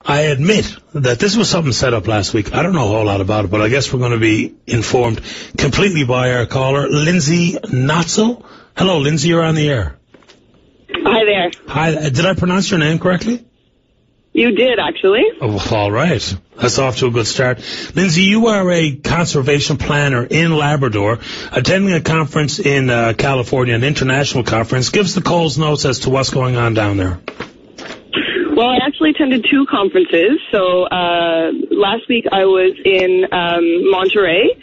I admit that this was something set up last week. I don't know a whole lot about it, but I guess we're going to be informed completely by our caller, Lindsay Notzl. Hello, Lindsay, you're on the air. Hi there. Hi, did I pronounce your name correctly? You did, actually. Oh, all right. That's off to a good start. Lindsay, you are a conservation planner in Labrador, attending a conference in California, an international conference. Give us the Coles notes as to what's going on down there. Well, I actually attended two conferences. So last week I was in Monterey,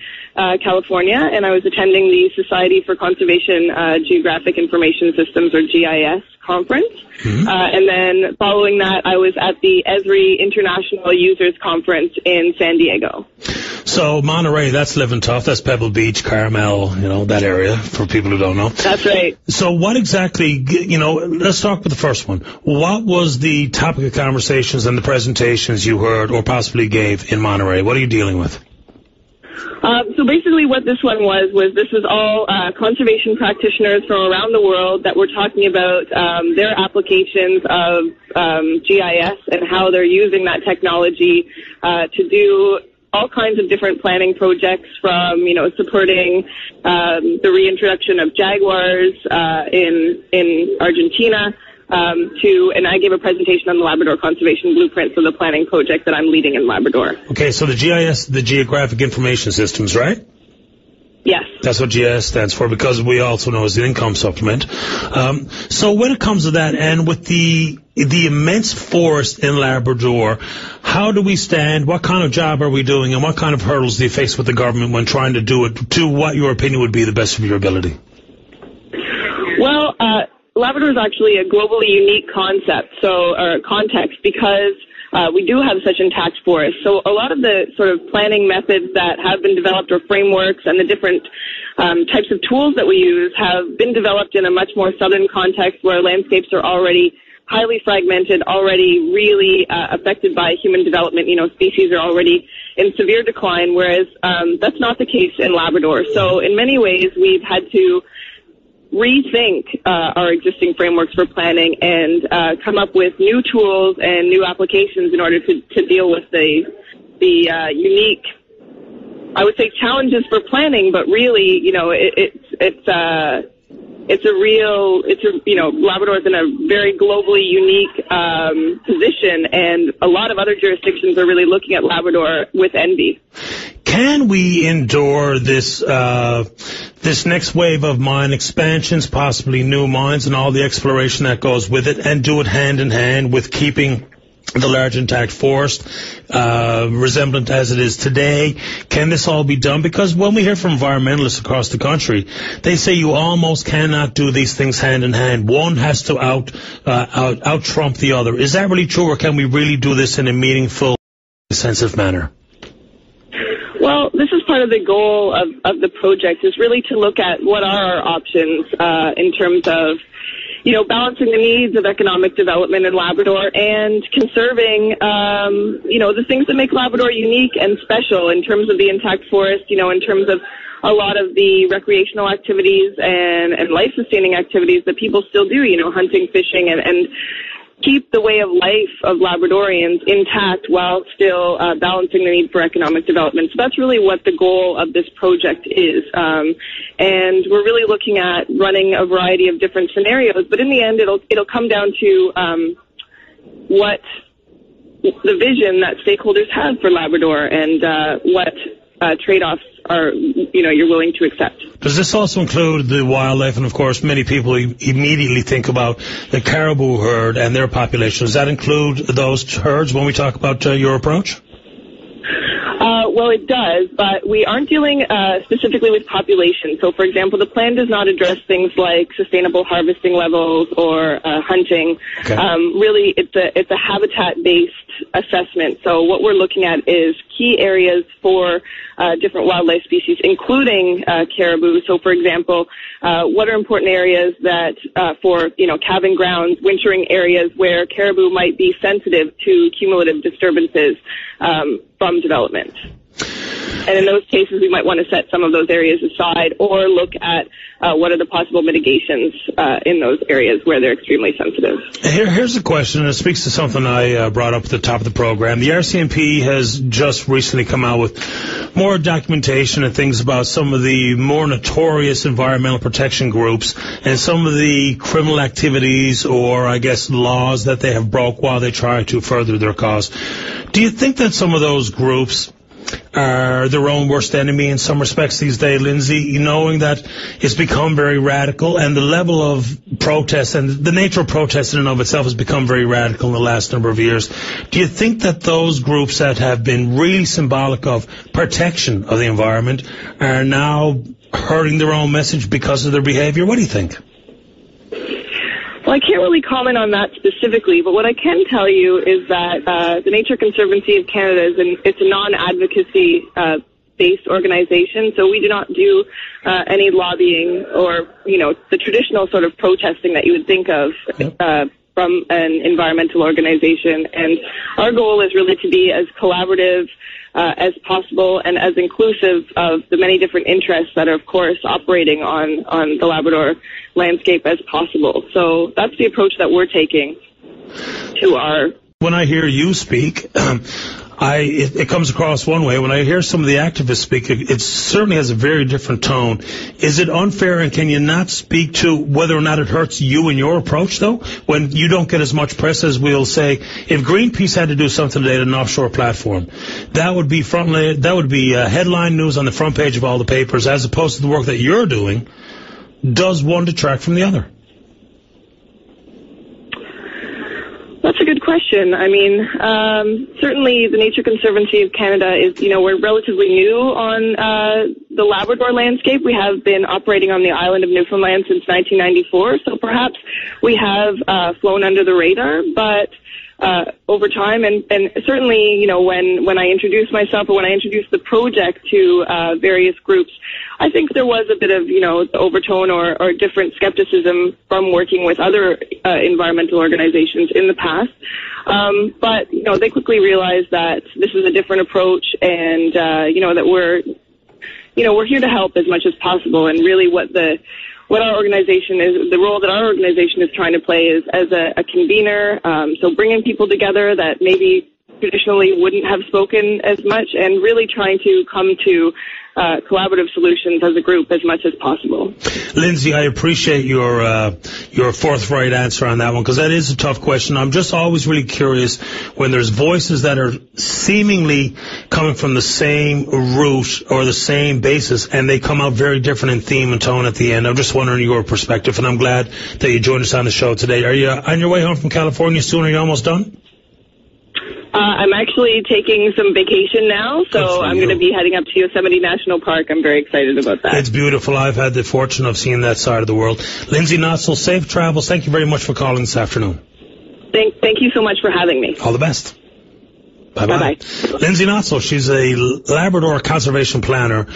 California, and I was attending the Society for Conservation Geographic Information Systems, or GIS, conference. Mm-hmm. And then following that, I was at the Esri International Users Conference in San Diego. So Monterey, that's living tough. That's Pebble Beach, Carmel, that area, for people who don't know. That's right. So what exactly, let's talk about the first one. What was the topic of conversations and the presentations you heard or possibly gave in Monterey? What are you dealing with? So basically what this one was this was all conservation practitioners from around the world that were talking about their applications of GIS and how they're using that technology to do all kinds of different planning projects, from, supporting the reintroduction of jaguars in Argentina, and I gave a presentation on the Labrador Conservation Blueprint, so the planning project that I'm leading in Labrador. Okay, so the GIS, the Geographic Information Systems, right? Yes. That's what GIS stands for, because we also know it's the income supplement. So when it comes to that, and with the immense forest in Labrador, how do we stand? What kind of job are we doing, and what kind of hurdles do you face with the government when trying to do it to what your opinion would be the best of your ability? Well, Labrador is actually a globally unique concept, or context, because we do have such intact forests. So a lot of the sort of planning methods that have been developed, or frameworks, and the different types of tools that we use have been developed in a much more southern context, where landscapes are already highly fragmented, already really affected by human development. Species are already in severe decline, whereas that's not the case in Labrador. So in many ways, we've had to rethink our existing frameworks for planning and come up with new tools and new applications in order to deal with the unique, I would say, challenges for planning. But really, Labrador is in a very globally unique position, and a lot of other jurisdictions are really looking at Labrador with envy. Can we endure this next wave of mine expansions, possibly new mines and all the exploration that goes with it, and do it hand in hand with keeping the large intact forest, resemblant as it is today? Can this all be done? Because when we hear from environmentalists across the country, they say you almost cannot do these things hand in hand. One has to out trump the other. Is that really true, or can we really do this in a meaningful, sensitive manner? Well, this is part of the goal of the project, is really to look at what are our options in terms of, balancing the needs of economic development in Labrador and conserving, the things that make Labrador unique and special in terms of the intact forest, in terms of a lot of the recreational activities and life-sustaining activities that people still do, hunting, fishing, and keep the way of life of Labradorians intact while still balancing the need for economic development. So that's really what the goal of this project is. And we're really looking at running a variety of different scenarios, but in the end it'll come down to what the vision that stakeholders have for Labrador and what trade-offs are, you're willing to accept. Does this also include the wildlife? And of course, many people immediately think about the caribou herd and their population. Does that include those herds when we talk about your approach? Well, it does, but we aren't dealing specifically with population. So, for example, the plan does not address things like sustainable harvesting levels or hunting. Okay. Really, it's a habitat-based assessment. So what we're looking at is key areas for different wildlife species, including caribou. So, for example, what are important areas that for calving grounds, wintering areas where caribou might be sensitive to cumulative disturbances from development. And in those cases, we might want to set some of those areas aside or look at what are the possible mitigations in those areas where they're extremely sensitive. Here's a question, and it speaks to something I brought up at the top of the program. The RCMP has just recently come out with more documentation and things about some of the more notorious environmental protection groups and some of the criminal activities or, I guess, laws that they have broke while they try to further their cause. Do you think that some of those groups are their own worst enemy in some respects these days, Lindsay, knowing that it's become very radical and the level of protest and the nature of protest in and of itself has become very radical in the last number of years? Do you think that those groups that have been really symbolic of protection of the environment are now hurting their own message because of their behavior? What do you think? Well, I can't really comment on that specifically, but what I can tell you is that the Nature Conservancy of Canada it's a non-advocacy based organization, so we do not do any lobbying or, the traditional sort of protesting that you would think of from an environmental organization. And our goal is really to be as collaborative as possible and as inclusive of the many different interests that are, of course, operating on the Labrador landscape as possible. So that's the approach that we're taking to our... When I hear you speak, it comes across one way. When I hear some of the activists speak, it certainly has a very different tone. Is it unfair, and can you not speak to whether or not it hurts you in your approach, though, when you don't get as much press as we'll say? If Greenpeace had to do something today at an offshore platform, that would be headline news on the front page of all the papers, as opposed to the work that you're doing. Does one detract from the other? That's a good question. I mean, certainly the Nature Conservancy of Canada is, we're relatively new on the Labrador landscape. We have been operating on the island of Newfoundland since 1994, so perhaps we have flown under the radar, but over time, and certainly, when I introduced myself or when I introduced the project to various groups, I think there was a bit of, overtone or different skepticism from working with other environmental organizations in the past. But, they quickly realized that this is a different approach and, that we're here to help as much as possible. And really what our organization is, the role that our organization is trying to play is as a convener, so bringing people together that maybe traditionally wouldn't have spoken as much and really trying to come to collaborative solutions as a group as much as possible. Lindsay, I appreciate your forthright answer on that one, because that is a tough question. I'm just always really curious when there's voices that are seemingly coming from the same root or the same basis, and they come out very different in theme and tone at the end. I'm just wondering your perspective, and I'm glad that you joined us on the show today. Are you on your way home from California soon? Are you almost done? I'm actually taking some vacation now, so I'm going to be heading up to Yosemite National Park. I'm very excited about that. It's beautiful. I've had the fortune of seeing that side of the world. Lindsay Notzl, safe travels. Thank you very much for calling this afternoon. Thank you so much for having me. All the best. Bye-bye. Bye-bye. Lindsay Notzl, she's a Labrador conservation planner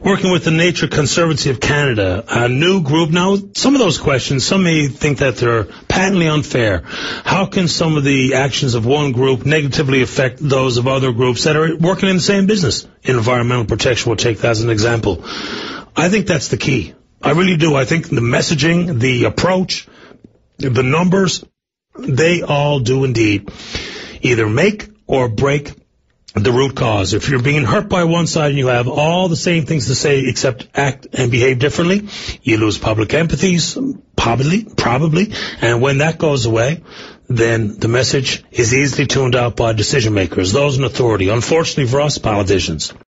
working with the Nature Conservancy of Canada, a new group. Now, some of those questions, some may think that they're patently unfair. How can some of the actions of one group negatively affect those of other groups that are working in the same business? Environmental protection, we'll take that as an example. I think that's the key. I really do. I think the messaging, the approach, the numbers, they all do indeed either make or break the root cause. If you're being hurt by one side and you have all the same things to say except act and behave differently, you lose public empathies, probably. And when that goes away, then the message is easily tuned out by decision makers, those in authority. Unfortunately for us, politicians.